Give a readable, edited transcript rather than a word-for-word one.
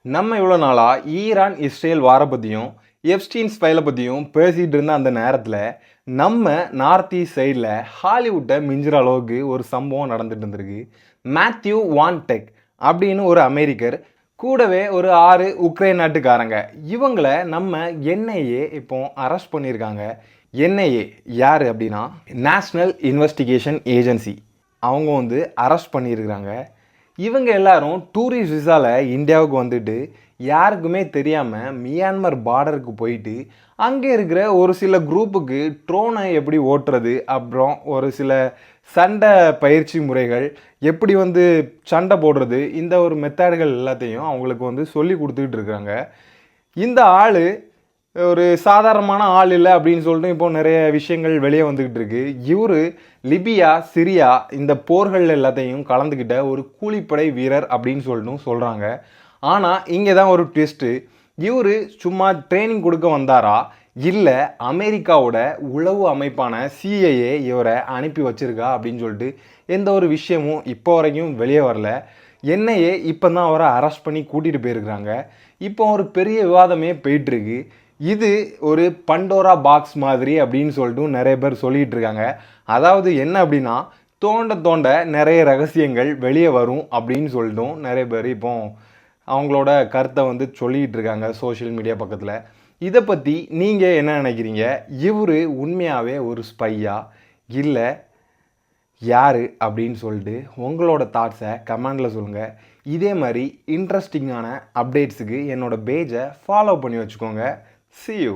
நம்ம இவ்வளோ நாளாக ஈரான் இஸ்ரேல் வார பற்றியும் எப்ஸ்டீன்ஸ் ஃபைலை பற்றியும் பேசிகிட்டு இருந்த அந்த நேரத்தில் நம்ம நார்த் ஈஸ்ட் சைடில் ஹாலிவுட்டை மிஞ்சுற அளவுக்கு ஒரு சம்பவம் நடந்துட்டு இருந்திருக்கு. மேத்யூ வான்டெக் அப்படின்னு ஒரு அமெரிக்கர், கூடவே ஒரு 6 உக்ரைன் நாட்டுக்காரங்க, இவங்களை நம்ம என்ஐஏ இப்போ அரெஸ்ட் பண்ணியிருக்காங்க. என்ஐஏ யார் அப்படின்னா நேஷ்னல் இன்வெஸ்டிகேஷன் ஏஜென்சி. அவங்க அரெஸ்ட் பண்ணியிருக்கிறாங்க. இவங்க எல்லாரும் டூரிஸ்ட் விசாவில் இந்தியாவுக்கு வந்துட்டு யாருக்குமே தெரியாமல் மியான்மர் பார்டருக்கு போயிட்டு அங்கே இருக்கிற ஒரு சில குரூப்புக்கு ட்ரோனை எப்படி ஓட்டுறது, அப்புறம் ஒரு சில சண்டை பயிற்சி முறைகள் எப்படி சண்டை போடுறது, இந்த ஒரு மெத்தடுகள் எல்லாத்தையும் அவங்களுக்கு சொல்லி கொடுத்துக்கிட்டு இருக்காங்க. இந்த ஆள் ஒரு சாதாரணமான ஆள் இல்லை அப்படின்னு சொல்லிட்டு இப்போ நிறைய விஷயங்கள் வெளியே வந்துக்கிட்டு இருக்கு. இவர் லிபியா, சிரியா இந்த போர்கள் எல்லாத்தையும் கலந்துக்கிட்ட ஒரு கூலிப்படை வீரர் அப்படின்னு சொல்கிறாங்க. ஆனால் இங்கே தான் ஒரு ட்விஸ்ட்டு. இவர் சும்மா ட்ரைனிங் கொடுக்க வந்தாரா, இல்லை அமெரிக்காவோட உளவு அமைப்பான சிஐஏ இவரை அனுப்பி வச்சிருக்கா அப்படின்னு சொல்லிட்டு எந்த ஒரு விஷயமும் இப்போ வரைக்கும் வெளியே வரல. என்ஐஏ இப்போ தான் அவரை அரெஸ்ட் பண்ணி கூட்டிகிட்டு போயிருக்கிறாங்க. இப்போ ஒரு பெரிய விவாதமே போயிட்டுருக்கு. இது ஒரு பண்டோரா பாக்ஸ் மாதிரி அப்படின்னு சொல்லிட்டு நிறைய பேர் சொல்லிகிட்டு இருக்காங்க. அதாவது என்ன அப்படின்னா, தோண்ட தோண்ட நிறைய ரகசியங்கள் வெளியே வரும் அப்படின்னு சொல்லிட்டும் நிறைய பேர் இப்போ அவங்களோட கருத்தை சொல்லிகிட்டு இருக்காங்க சோஷியல் மீடியா பக்கத்தில். இதை பற்றி நீங்கள் என்ன நினைக்கிறீங்க? இவர் உண்மையாகவே ஒரு ஸ்பையா இல்லை யார் அப்படின்னு சொல்லிட்டு உங்களோட தாட்ஸை கமெண்டில் சொல்லுங்கள். இதே மாதிரி இன்ட்ரெஸ்டிங்கான அப்டேட்ஸுக்கு என்னோடய பேஜை ஃபாலோ பண்ணி வச்சுக்கோங்க. See you.